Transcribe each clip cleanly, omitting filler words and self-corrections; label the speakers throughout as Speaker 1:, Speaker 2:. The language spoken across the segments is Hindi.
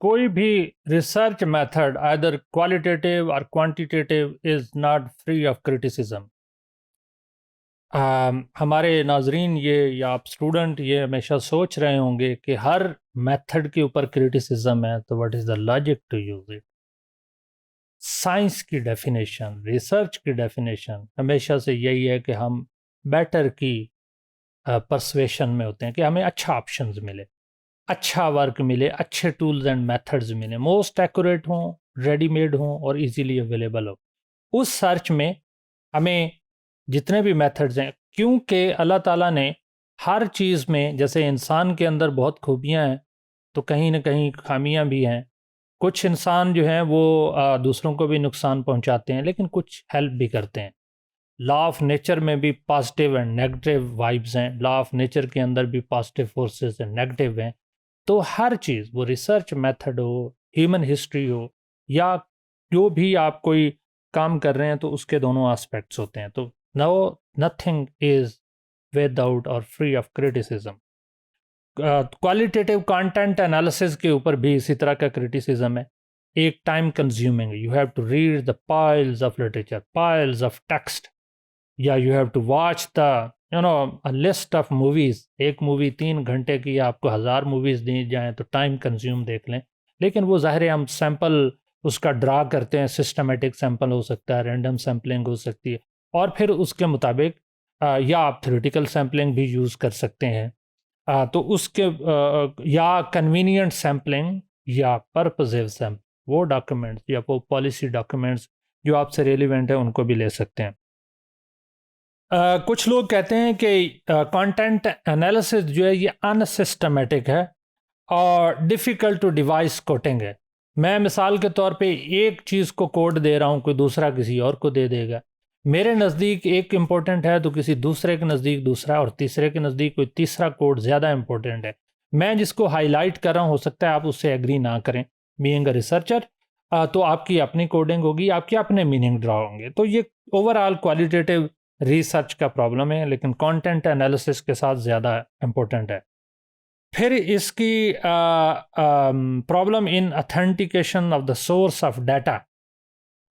Speaker 1: कोई भी रिसर्च मेथड आइदर क्वालिटेटिव और quantitative is not free of criticism. हमारे नाजरीन ये या आप स्टूडेंट ये हमेशा सोच रहे होंगे कि हर मेथड के ऊपर क्रिटिसिज्म है, तो what is the logic to use it. Science की डेफिनेशन, रिसर्च की डेफिनेशन हमेशा से यही है कि हम बेटर की परसुएशन में होते हैं कि हमें अच्छा ऑप्शंस मिले, अच्छा वर्क मिले, अच्छे टूल्स एंड मेथड्स मिले, मोस्ट एक्यूरेट हों, रेडीमेड हों और इजीली अवेलेबल हो। उस सर्च में हमें जितने भी मेथड्स हैं, क्योंकि अल्लाह ताला ने हर चीज़ में, जैसे इंसान के अंदर बहुत खूबियां हैं तो कहीं ना कहीं खामियां भी हैं। कुछ इंसान जो हैं वो दूसरों को भी नुकसान पहुंचाते हैं, लेकिन कुछ हेल्प भी करते हैं। लॉ ऑफ नेचर में भी पॉजिटिव एंड नेगेटिव वाइब्स हैं, लॉ ऑफ नेचर के अंदर भी पॉजिटिव फोर्सेस एंड नेगेटिव हैं। तो हर चीज़, वो रिसर्च मेथड हो, ह्यूमन हिस्ट्री हो, या जो भी आप कोई काम कर रहे हैं, तो उसके दोनों एस्पेक्ट्स होते हैं। तो नो, नथिंग इज विदाउट और free of criticism. Qualitative content analysis के ऊपर भी इसी तरह का क्रिटिसिज्म है। एक time consuming, you have to read the piles of literature, piles of text, या you have to watch the a list of movies. एक मूवी 3 घंटे की, आपको 1000 मूवीज़ दी जाएँ तो टाइम कंज्यूम देख लें। लेकिन वो ज़ाहिर है हम सैंपल उसका ड्रा करते हैं, सिस्टमेटिक सैंपल हो सकता है, रैंडम सैम्पलिंग हो सकती है, और फिर उसके मुताबिक या आप थ्योरेटिकल सैम्पलिंग भी यूज़ कर सकते हैं। तो उसके या कन्वीनियंट सैम्पलिंग या पर्पसिव सैम्पल, वो डॉक्यूमेंट्स या वो पॉलिसी डॉक्यूमेंट्स जो आपसे रेलिवेंट है उनको भी ले सकते हैं। कुछ लोग कहते हैं कि कंटेंट एनालिसिस जो है ये अनसिस्टमेटिक है और डिफ़िकल्ट टू डिवाइस कोडिंग है। मैं मिसाल के तौर पे एक चीज़ को कोड दे रहा हूँ, कोई दूसरा किसी और को दे देगा। मेरे नज़दीक एक इम्पोर्टेंट है तो किसी दूसरे के नज़दीक दूसरा, और तीसरे के नज़दीक कोई तीसरा कोड ज़्यादा इम्पोर्टेंट है। मैं जिसको हाईलाइट कर रहा हूँ, हो सकता है आप उससे एग्री ना करें। बीइंग अ रिसर्चर, तो आपकी अपनी कोडिंग होगी, आपके अपने मीनिंग ड्रा होंगे। तो ये ओवरऑल क्वालिटेटिव रिसर्च का प्रॉब्लम है, लेकिन कंटेंट एनालिसिस के साथ ज़्यादा इम्पोर्टेंट है। फिर इसकी problem in authentication of the source of data,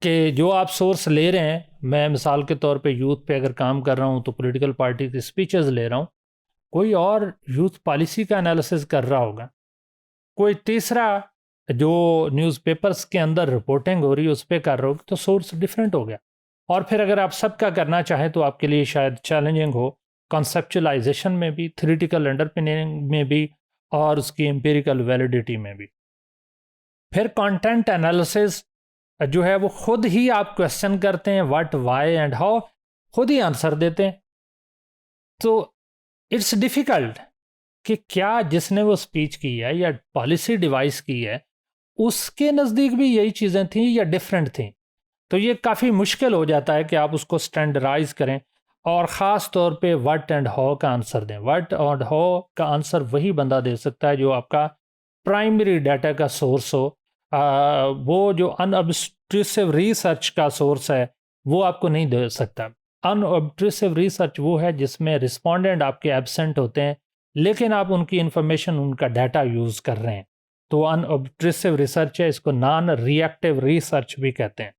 Speaker 1: कि जो आप सोर्स ले रहे हैं, मैं मिसाल के तौर पे यूथ पे अगर काम कर रहा हूँ तो पॉलिटिकल पार्टी की स्पीचेस ले रहा हूँ, कोई और यूथ पॉलिसी का एनालिसिस कर रहा होगा, कोई तीसरा जो न्यूज़पेपर्स के अंदर रिपोर्टिंग हो रही है उस पर कर रहा होगा, तो सोर्स डिफरेंट हो गया। और फिर अगर आप सबका करना चाहें तो आपके लिए शायद चैलेंजिंग हो, कॉन्सेप्चुलाइजेशन में भी, थ्योरेटिकल अंडरपिनिंग में भी, और उसकी एम्पिरिकल वैलिडिटी में भी। फिर कंटेंट एनालिसिस जो है वो खुद ही आप क्वेश्चन करते हैं, व्हाट, वाई एंड हाउ, खुद ही आंसर देते हैं। तो इट्स डिफ़िकल्ट कि क्या जिसने वो स्पीच की है या पॉलिसी डिवाइस की है, उसके नज़दीक भी यही चीज़ें थी या डिफरेंट थी। तो ये काफ़ी मुश्किल हो जाता है कि आप उसको स्टैंडर्डाइज करें, और ख़ास तौर पे व्हाट एंड हाउ का आंसर दें। व्हाट और हाउ का आंसर वही बंदा दे सकता है जो आपका प्राइमरी डाटा का सोर्स हो। वो जो अनऑब्स्ट्रक्टिव रिसर्च का सोर्स है वो आपको नहीं दे सकता। अनऑब्स्ट्रक्टिव रिसर्च वो है जिसमें रिस्पोंडेंट आपके एब्सेंट होते हैं, लेकिन आप उनकी इंफॉर्मेशन, उनका डाटा यूज़ कर रहे हैं, तो अनऑब्स्ट्रक्टिव रिसर्च है। इसको नॉन रिएक्टिव रिसर्च भी कहते हैं।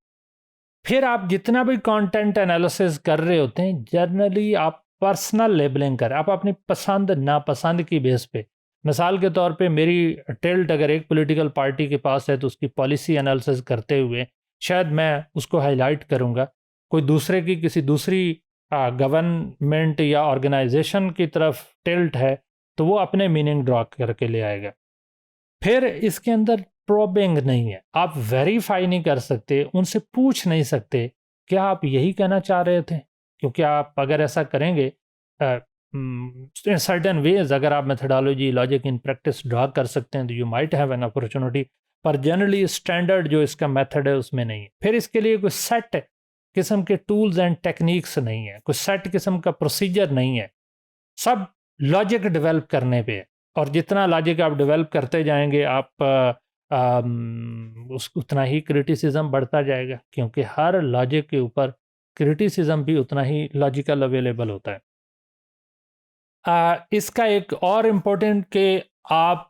Speaker 1: फिर आप जितना भी कंटेंट एनालिसिस कर रहे होते हैं, जनरली आप पर्सनल लेबलिंग करें, आप अपनी पसंद नापसंद की बेस पे। मिसाल के तौर पे मेरी टिल्ट अगर एक पॉलिटिकल पार्टी के पास है तो उसकी पॉलिसी एनालिसिस करते हुए शायद मैं उसको हाईलाइट करूंगा। कोई दूसरे की, किसी दूसरी गवर्नमेंट या ऑर्गेनाइजेशन की तरफ टिल्ट है तो वो अपने मीनिंग ड्रॉ करके ले आएगा। फिर इसके अंदर प्रोबिंग नहीं है, आप वेरीफाई नहीं कर सकते, उनसे पूछ नहीं सकते क्या आप यही कहना चाह रहे थे, क्योंकि आप अगर ऐसा करेंगे इन सर्टेन वेज, अगर आप methodology, logic in practice draw कर सकते हैं तो you might have an opportunity, पर जनरली स्टैंडर्ड जो इसका मेथड है उसमें नहीं है। फिर इसके लिए कोई सेट किस्म के टूल्स एंड टेक्निक्स नहीं है, कोई सेट किस्म का प्रोसीजर नहीं है, सब लॉजिक डेवलप करने पे है। और जितना लॉजिक आप डेवलप करते जाएंगे, आप उस उतना ही क्रिटिसिज्म बढ़ता जाएगा, क्योंकि हर लॉजिक के ऊपर क्रिटिसिज्म भी उतना ही लॉजिकल अवेलेबल होता है। इसका एक और इम्पोर्टेंट कि आप